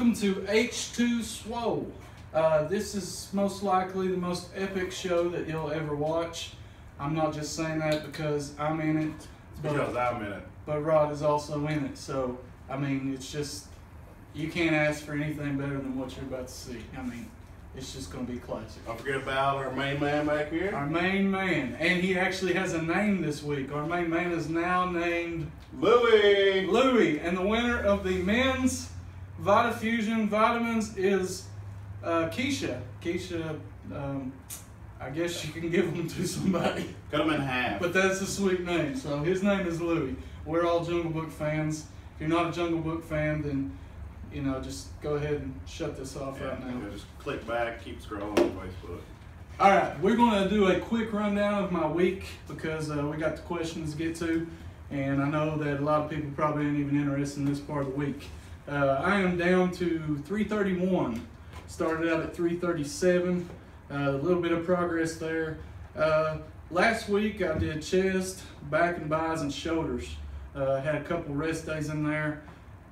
Welcome to H2 Swole. This is most likely the most epic show that you'll ever watch. I'm not just saying that because I'm in it. Because I'm in it. But Rod is also in it. So, I mean, it's just, you can't ask for anything better than what you're about to see. I mean, it's just going to be classic. Don't forget about our main man back here. Our main man. And he actually has a name this week. Our main man is now named Louie. Louie. And the winner of the men's VitaFusion vitamins is Keisha. Keisha, I guess you can give them to somebody. Cut them in half. But that's a sweet name. So his name is Louie. We're all Jungle Book fans. If you're not a Jungle Book fan, then you know, just go ahead and shut this off right now. Just click back, keep scrolling on Facebook. All right, we're going to do a quick rundown of my week because we got the questions to get to, and I know that a lot of people probably ain't even interested in this part of the week. I am down to 331. Started out at 337. A little bit of progress there. Last week I did chest, back and buys, and shoulders. Had a couple rest days in there.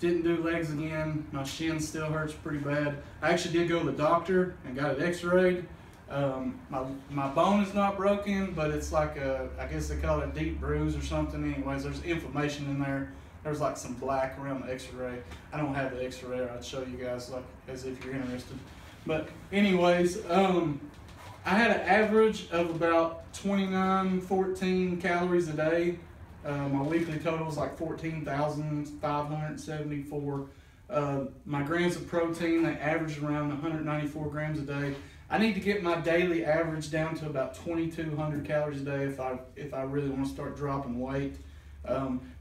Didn't do legs again. My shin still hurts pretty bad. I actually did go to the doctor and got it x-rayed. My bone is not broken, but it's like I guess they call it a deep bruise or something. Anyways, there's inflammation in there. There's like some black around the x-ray. I don't have the x-ray. I'd show you guys like as if you're interested. But anyways, I had an average of about 14 calories a day. My weekly total is like 14,574. My grams of protein, they average around 194 grams a day. I need to get my daily average down to about 2,200 calories a day if I really want to start dropping weight.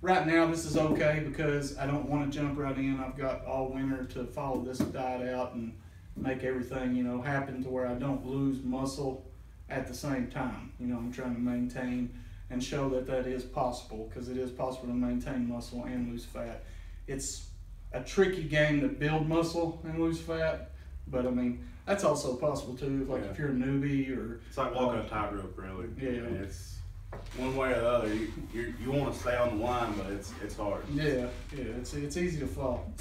Right now this is okay because I don't want to jump right in. I've got all winter to follow this diet out and make everything, you know, happen to where I don't lose muscle at the same time. You know, I'm trying to maintain and show that that is possible, because it is possible to maintain muscle and lose fat. It's a tricky game to build muscle and lose fat, but I mean, that's also possible too, like if you're a newbie or... It's like walking a tightrope, really. Yeah. I mean, it's one way or the other. You want to stay on the line, but it's hard. Yeah, it's easy to fall.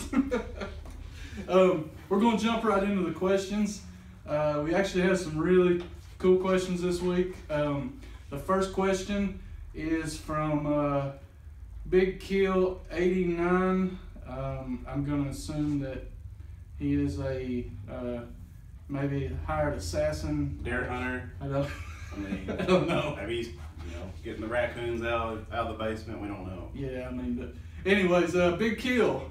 We're going to jump right into the questions. We actually have some really cool questions this week. The first question is from Big Kill 89. I'm going to assume that he is a maybe hired assassin, Deer hunter. I mean, I don't know. Maybe he's getting the raccoons out of the basement. We don't know. Yeah, I mean, but anyways, Big Kill.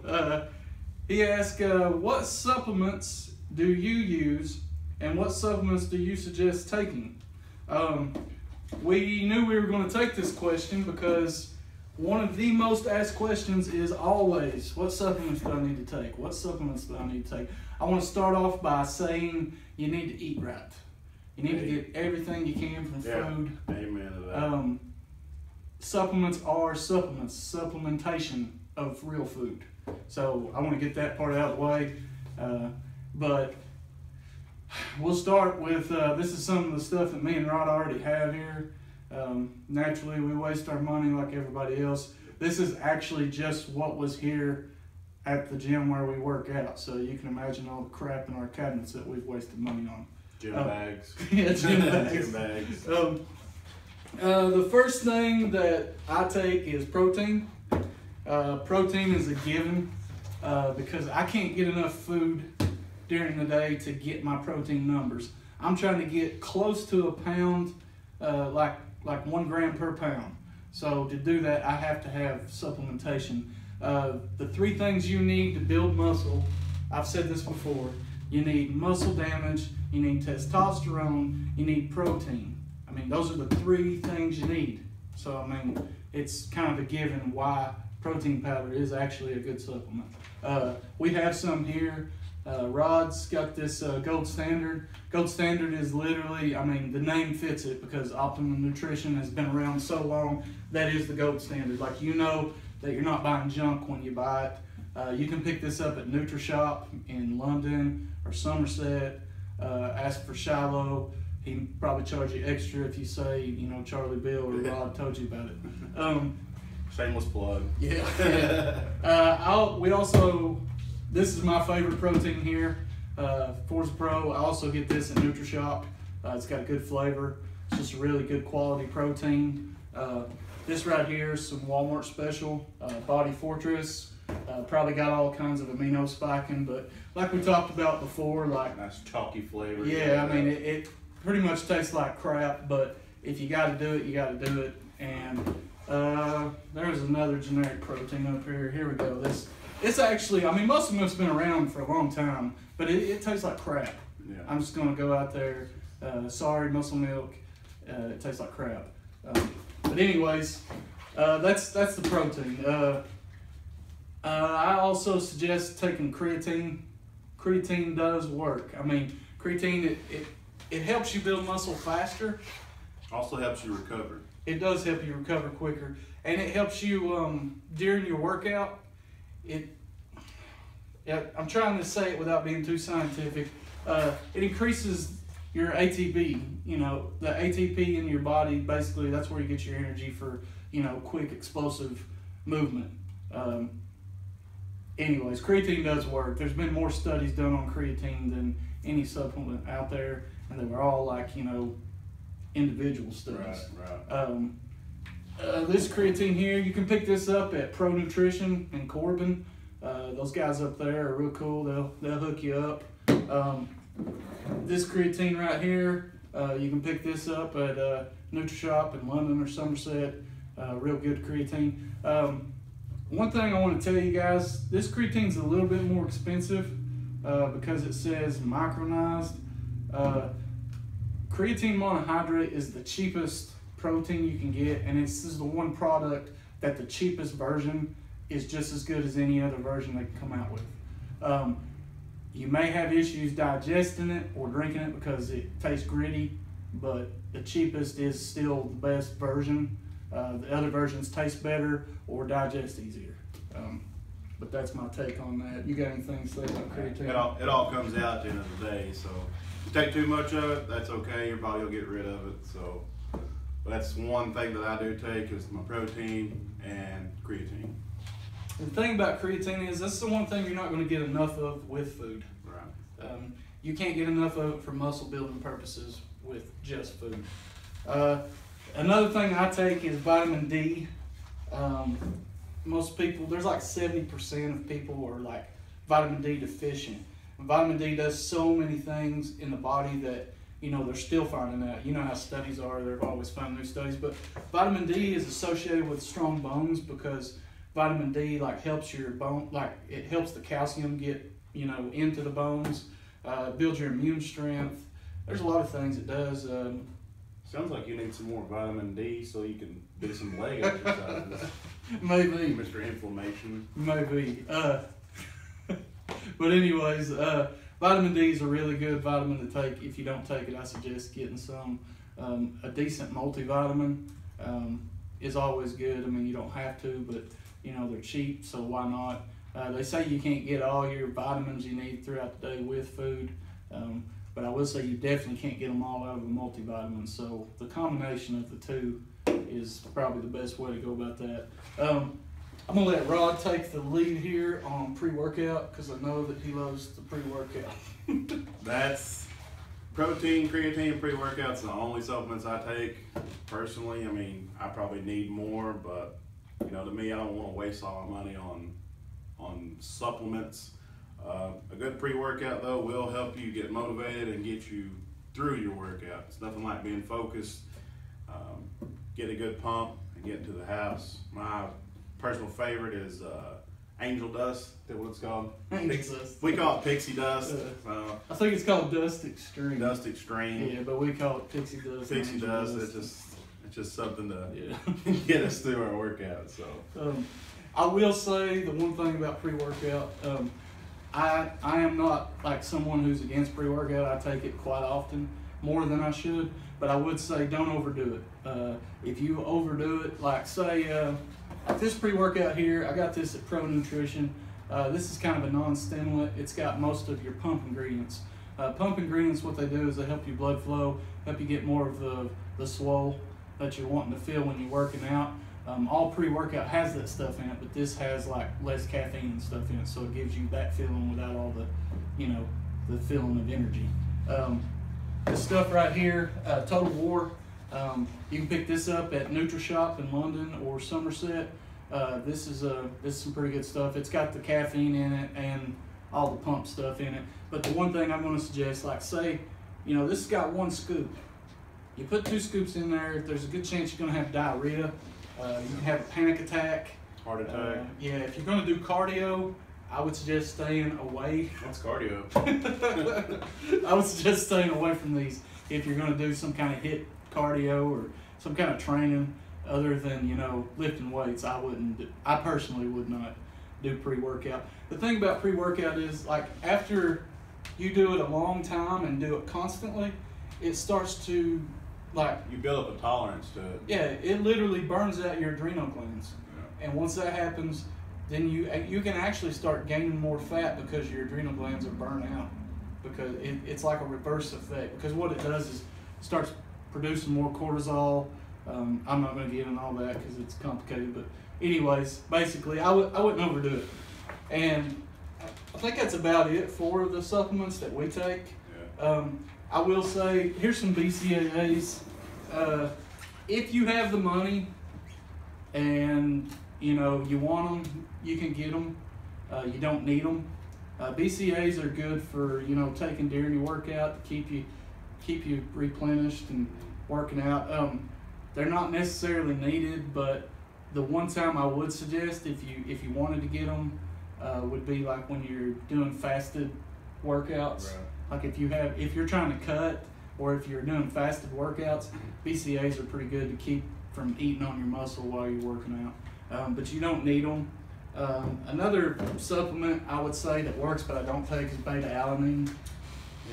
He asked, what supplements do you use, and what supplements do you suggest taking? We knew we were going to take this question because one of the most asked questions is always, what supplements do I need to take? What supplements do I need to take? I want to start off by saying you need to eat right. You need to get everything you can from food. Amen to that. Supplements are supplements, supplementation of real food. So I want to get that part out of the way. But we'll start with, this is some of the stuff that me and Rod already have here. Naturally, we waste our money like everybody else. This is actually just what was here at the gym where we work out. So you can imagine all the crap in our cabinets that we've wasted money on. Gym bags. Yeah, gym bags. Gym bags. The first thing that I take is protein. Protein is a given because I can't get enough food during the day to get my protein numbers. I'm trying to get close to a pound, like 1 gram per pound. So to do that, I have to have supplementation. The 3 things you need to build muscle, I've said this before, you need muscle damage, you need testosterone, you need protein. I mean, those are the 3 things you need. So, I mean, it's kind of a given why protein powder is actually a good supplement. We have some here. Rod's got this Gold Standard. Gold Standard is literally, I mean, the name fits it because Optimum Nutrition has been around so long. That is the Gold Standard. Like, you know that you're not buying junk when you buy it. You can pick this up at NutriShop in London or Somerset. Ask for Shiloh. He can probably charge you extra if you say, you know, Charlie Bill or Rod told you about it. Shameless plug. Yeah. We also This is my favorite protein here, Forza Pro. I also get this at NutriShop. It's got a good flavor. It's just a really good quality protein. This right here is some Walmart special, Body Fortress. Probably got all kinds of amino spiking, but like we talked about before, like Nice chalky flavor. yeah, I mean it pretty much tastes like crap, but if you got to do it, you got to do it. And there's another generic protein up here. Here we go. It's actually, I mean, most of them have been around for a long time, but it tastes like crap. Yeah. I'm just gonna go out there. Sorry, Muscle Milk. It tastes like crap. But anyways, that's the protein. I also suggest taking creatine. Creatine does work. I mean, creatine it helps you build muscle faster. Also helps you recover. It does help you recover quicker, and it helps you during your workout. I'm trying to say it without being too scientific. It increases your ATP. You know, the ATP in your body, basically, that's where you get your energy for, you know, quick, explosive movement. Anyways, creatine does work. There's been more studies done on creatine than any supplement out there, and they were all like, you know, individual studies. Right. This creatine here, you can pick this up at Pro Nutrition in Corbin. Those guys up there are real cool. They'll hook you up. This creatine right here, you can pick this up at NutriShop in London or Somerset. Real good creatine. One thing I want to tell you guys, this creatine's a little bit more expensive because it says micronized. Creatine monohydrate is the cheapest protein you can get, and this is the one product that the cheapest version is just as good as any other version they can come out with. You may have issues digesting it or drinking it because it tastes gritty, but the cheapest is still the best version. The other versions taste better or digest easier. But that's my take on that. You got anything to say about creatine? It all comes out at the end of the day. So if you take too much of it, that's okay. Your body will get rid of it. So that's one thing that I do take is my protein and creatine. The thing about creatine is this is the one thing you're not going to get enough of with food. Right. You can't get enough of it for muscle building purposes with just food. Another thing I take is vitamin D. Most people, there's like 70% of people are like vitamin D deficient. And vitamin D does so many things in the body that, you know, they're still finding out. You know how studies are, they're always finding new studies. But vitamin D is associated with strong bones because vitamin D like helps your bone, like it helps the calcium get, you know, into the bones, builds your immune strength. There's a lot of things it does. Sounds like you need some more vitamin D so you can do some leg exercises. Maybe. Mr. Inflammation. Maybe. But anyways, vitamin D is a really good vitamin to take. If you don't take it, I suggest getting some. A decent multivitamin is always good. I mean, you don't have to, but you know, they're cheap, so why not? They say you can't get all your vitamins you need throughout the day with food. But I will say you definitely can't get them all out of a multivitamin. So the combination of the two is probably the best way to go about that. I'm gonna let Rod take the lead here on pre-workout because I know that he loves the pre-workout. That's protein, creatine, pre-workouts are the only supplements I take personally. I mean, I probably need more, but you know, to me, I don't want to waste all my money on supplements. A good pre-workout though will help you get motivated and get you through your workout. It's nothing like being focused, get a good pump and get into the house. My personal favorite is Angel Dust, is that what it's called? Angel Dust. We call it Pixie Dust. I think it's called Dust Extreme. Dust Extreme. Yeah, but we call it Pixie Dust. Pixie Dust, it's just something to yeah. get us through our workout. So I will say the one thing about pre-workout, I am not like someone who's against pre-workout. I take it quite often, more than I should, but I would say don't overdo it. If you overdo it, like say, like this pre-workout here, I got this at Pro Nutrition. This is kind of a non-stimulant. It's got most of your pump ingredients. Pump ingredients, what they do is they help your blood flow, help you get more of the swole that you're wanting to feel when you're working out. All pre-workout has that stuff in it, but this has like less caffeine and stuff in it, so it gives you that feeling without all the, the feeling of energy. This stuff right here, Total War, you can pick this up at NutriShop in London or Somerset. This is some pretty good stuff. It's got the caffeine in it and all the pump stuff in it. But the one thing I'm going to suggest, like say, this has got 1 scoop. You put 2 scoops in there, there's a good chance you're going to have diarrhea. You can have a panic attack. Heart attack. Yeah, if you're going to do cardio, I would suggest staying away. What's cardio? I would suggest staying away from these if you're going to do some kind of HIIT cardio or some kind of training other than, lifting weights. I personally would not do pre-workout. The thing about pre-workout is, like, after you do it a long time and do it constantly, it starts to, like... You build up a tolerance to it. Yeah, it literally burns out your adrenal glands. Yeah. And once that happens, then you can actually start gaining more fat because your adrenal glands are burnt out. Because it's like a reverse effect. Because what it does is it starts producing more cortisol. I'm not going to get into all that because it's complicated. But anyways, basically, I wouldn't overdo it. And I think that's about it for the supplements that we take. Yeah. I will say, here's some BCAAs. If you have the money and you want them, you can get them. You don't need them. BCAAs are good for taking during your workout to keep you replenished and working out. They're not necessarily needed, but the one time I would suggest if you wanted to get them would be like when you're doing fasted workouts. Right. Like if you're trying to cut or if you're doing fasted workouts, BCAAs are pretty good to keep from eating on your muscle while you're working out. But you don't need them. Another supplement I would say that works but I don't take is beta-alanine.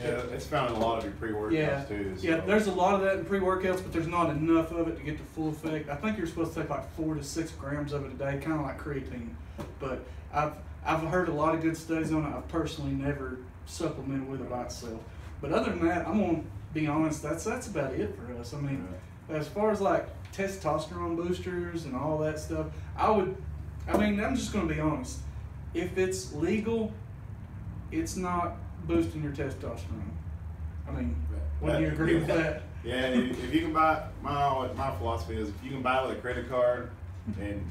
Yeah, it's found in a lot of your pre-workouts too. So. Yeah, there's a lot of that in pre-workouts, but there's not enough of it to get the full effect. I think you're supposed to take like 4 to 6 grams of it a day, kind of like creatine. But I've heard a lot of good studies on it. I've personally never supplemented with it by itself. But other than that, I'm gonna be honest. That's about it for us. I mean, as far as like testosterone boosters and all that stuff, I'm just gonna be honest. If it's legal, it's not boosting your testosterone. I mean, wouldn't you agree with that? Yeah, if you can buy, my philosophy is if you can buy with a credit card and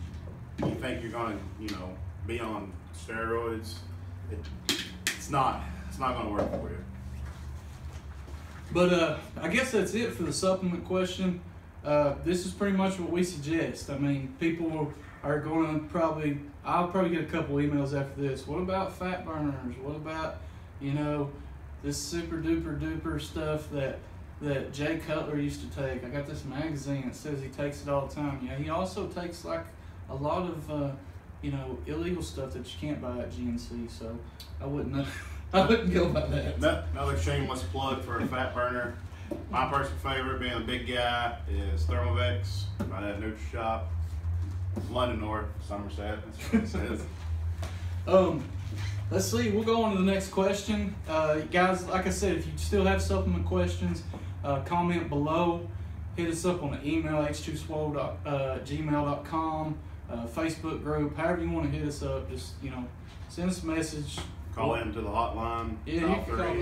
you think you're going to, be on steroids, it's not going to work for you. But I guess that's it for the supplement question. This is pretty much what we suggest. I mean, people are going to I'll probably get a couple emails after this. What about fat burners? What about, this super duper stuff that Jay Cutler used to take? I got this magazine that says he takes it all the time. Yeah, he also takes like a lot of, illegal stuff that you can't buy at GNC. So I wouldn't go by that. Another shameless plug for a fat burner. My personal favorite, being a big guy, is Thermovex by that NutriShop. London North, Somerset. That's what it says. Let's see. We'll go on to the next question. Guys, like I said, if you still have supplement questions, comment below. Hit us up on the email, h2swole@gmail.com, Facebook group, however you want to hit us up. Just, send us a message. Call into the hotline. Yeah, you can call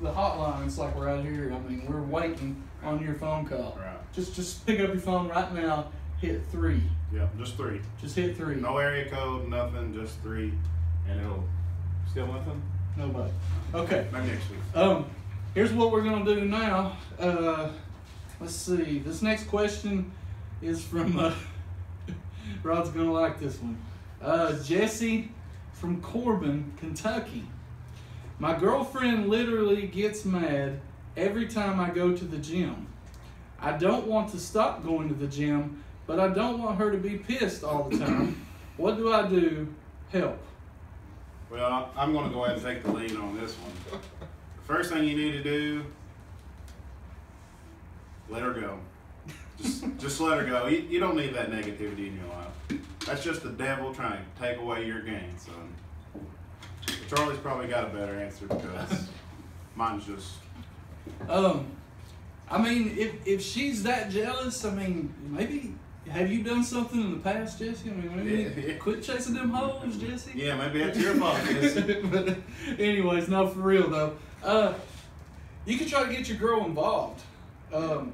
the hotline. It's like we're out here. I mean, we're waiting on your phone call. Right. Just pick up your phone right now. Hit 3. Yeah, just 3. Just hit 3. No area code, nothing, just 3, and it'll. Still nothing? Nobody. Okay. Maybe next week. Here's what we're gonna do now. Let's see. This next question is from Rod's gonna like this one. Jesse from Corbin, Kentucky. My girlfriend literally gets mad every time I go to the gym. I don't want to stop going to the gym, but I don't want her to be pissed all the time. What do I do? Help. Well, I'm going to go ahead and take the lead on this one. First thing you need to do, let her go. Just let her go. You don't need that negativity in your life. That's just the devil trying to take away your gain, son. But Charlie's probably got a better answer because mine's just... I mean, if she's that jealous, I mean, maybe have you done something in the past, Jesse? I mean, maybe quit chasing them hoes, Jesse. Yeah, maybe that's your fault, Jesse. But anyways, no, for real though. You can try to get your girl involved.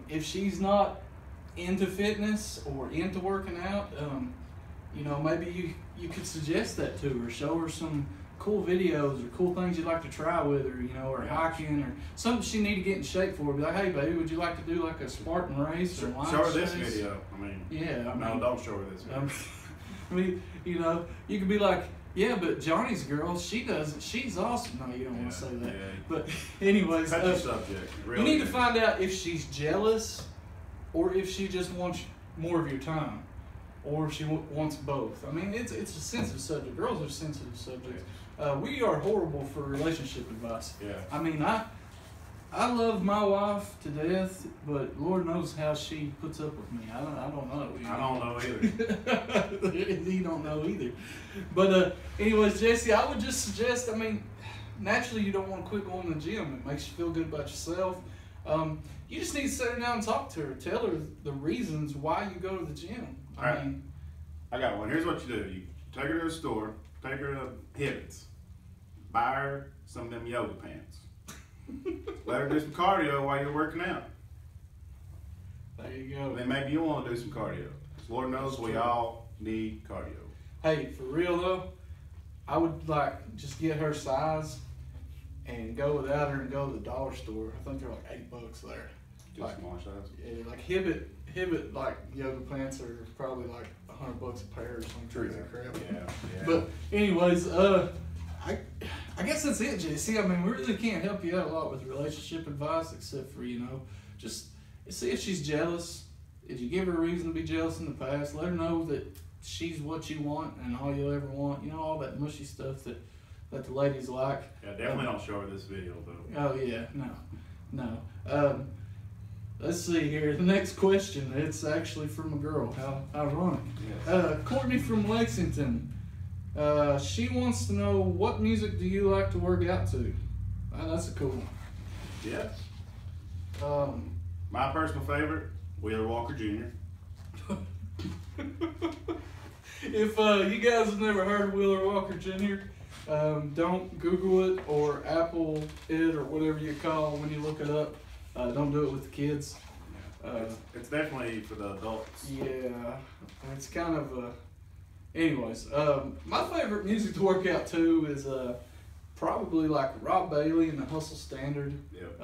If she's not into fitness or into working out, you know, maybe you could suggest that to her. Show her some cool videos or cool things you'd like to try with her, you know, or hiking or something she need to get in shape for. Be like, hey, baby, would you like to do like a Spartan race or line Show her chase? this video. I mean, yeah. No, don't show her this video. I mean, you know, you could be like, yeah, but Johnny's girl, she's awesome. No, you don't want to say that. Yeah. But anyways, Touchy subject. Really. you need to find out if she's jealous or if she just wants more of your time or if she wants both. I mean, it's a sensitive subject. Girls are sensitive subjects. We are horrible for relationship advice. Yeah. I mean, I love my wife to death, but Lord knows how she puts up with me. I don't know. I don't know either. He don't know either. But anyways, Jesse, I would just suggest, I mean, naturally you don't want to quit going to the gym. It makes you feel good about yourself. You just need to sit her down and talk to her. Tell her the reasons why you go to the gym. I got one. Here's what you do. You take her to the store, take her to Hibbett's, buy her some of them yoga pants. Let her do some cardio while you're working out. There you go. Then maybe you want to do some cardio. 'Cause Lord knows we all need cardio. Hey, for real though, I would like just get her size and go without her and go to the dollar store. I think they're like $8 there. Just Like, smaller size. yeah, like Hibbett like yoga pants are probably like $100 a pair or some crazy crap. Yeah. But anyways, I guess that's it, JC. I mean, we really can't help you out a lot with relationship advice except for, you know, just see if she's jealous. If you give her a reason to be jealous in the past, let her know that she's what you want and all you'll ever want. You know, all that mushy stuff that the ladies like. Yeah, definitely don't show her this video though. Oh yeah, no. Let's see here. The next question. It's actually from a girl. How ironic. Yes. Courtney from Lexington. She wants to know, what music do you like to work out to? That's a cool one. Yes. My My personal favorite, Wheeler Walker Jr. If you guys have never heard of Wheeler Walker Jr., don't Google it or Apple it or whatever you call when you look it up. Don't do it with the kids. It's definitely for the adults. Yeah, it's kind of anyways, my favorite music to work out to is probably like Rob Bailey and the Hustle Standard. Yep.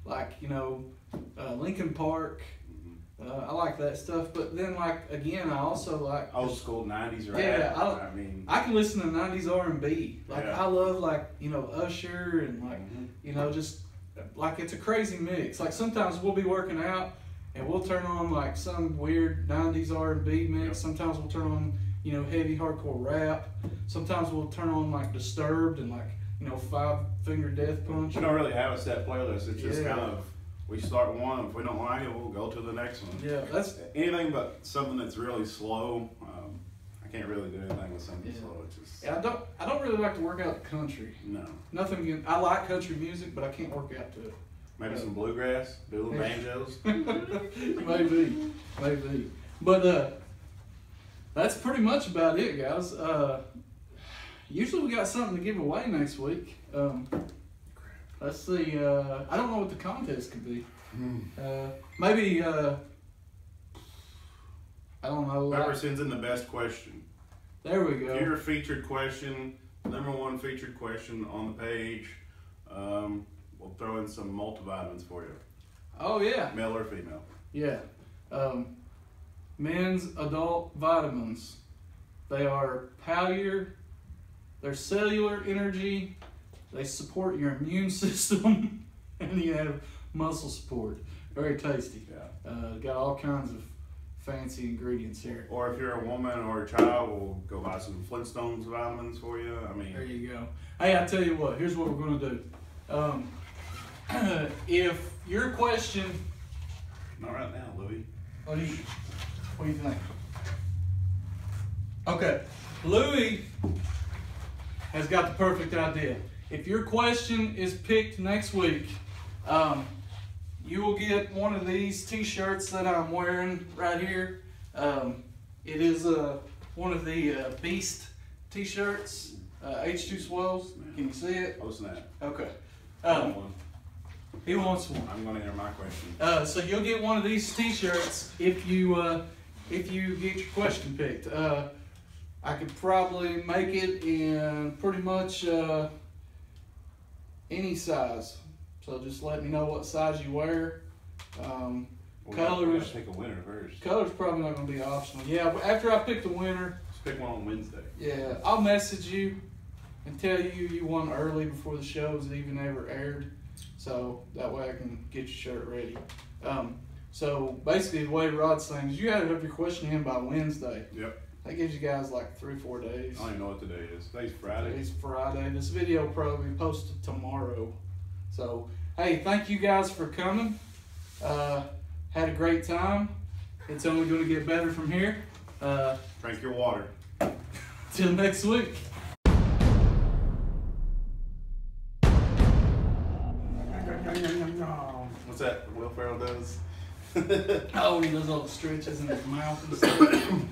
Like, you know, Linkin Park. I like that stuff, but then like again, I also like Old school 90s rap. Yeah, I mean, I can listen to 90s R&B. Like Yeah. I love like, you know, Usher and like, you know, just like it's a crazy mix. Like sometimes we'll be working out and we'll turn on like some weird 90s R&B mix. Yep. Sometimes we'll turn on, you know, heavy hardcore rap. Sometimes we'll turn on like Disturbed and like, you know, Five Finger Death Punch. we don't really have a set playlist. It's just Yeah. kind of, we start one. If we don't like it, we'll go to the next one. Yeah, that's Anything but something that's really slow. I can't really do anything with something Yeah. slow. It's just, yeah, I don't really like to work out to country. no. Nothing against, I like country music, but I can't work out to it. Maybe some bluegrass, do little banjos. maybe. But that's pretty much about it, guys. Usually we got something to give away next week. Let's see. I don't know what the contest could be. Maybe. I don't know. Whoever sends in the best question. There we go. If you're a featured question, #1 featured question on the page, we'll throw in some multivitamins for you. Oh yeah. Male or female. Yeah. Men's adult vitamins. They are powder. They're cellular energy. They support your immune system, and you have muscle support. Very tasty. Yeah. Got all kinds of fancy ingredients here. Or if you're a woman or a child, we'll go buy some Flintstones vitamins for you. I mean, There you go. Hey, I tell you what. Here's what we're gonna do. If your question, not right now, Louis. what do you think? Okay, Louis has got the perfect idea. If your question is picked next week, you will get one of these t-shirts that I'm wearing right here. It is one of the Beast t-shirts, H2 Swells. Can you see it? Oh snap. Okay. One. He wants one. I'm gonna enter my question. So you'll get one of these t-shirts if you get your question picked. I could probably make it in pretty much any size. So just let me know what size you wear. We Colors. gotta pick a winner first. Color's probably not going to be optional. Yeah, after I pick the winner, Let's pick one on Wednesday. yeah, I'll message you and tell you you won early before the show's even ever aired. So that way I can get your shirt ready. So basically the way Rod's saying is you got to have your question in by Wednesday. Yep. That gives you guys like 3-4 days. I don't even know what today is. Today's Friday. Today's Friday. This video will probably be posted tomorrow. So, hey, thank you guys for coming. Had a great time. It's only going to get better from here. Drink your water. Till next week. What's that Will Ferrell does? Oh, he does all the stretches in his mouth and stuff.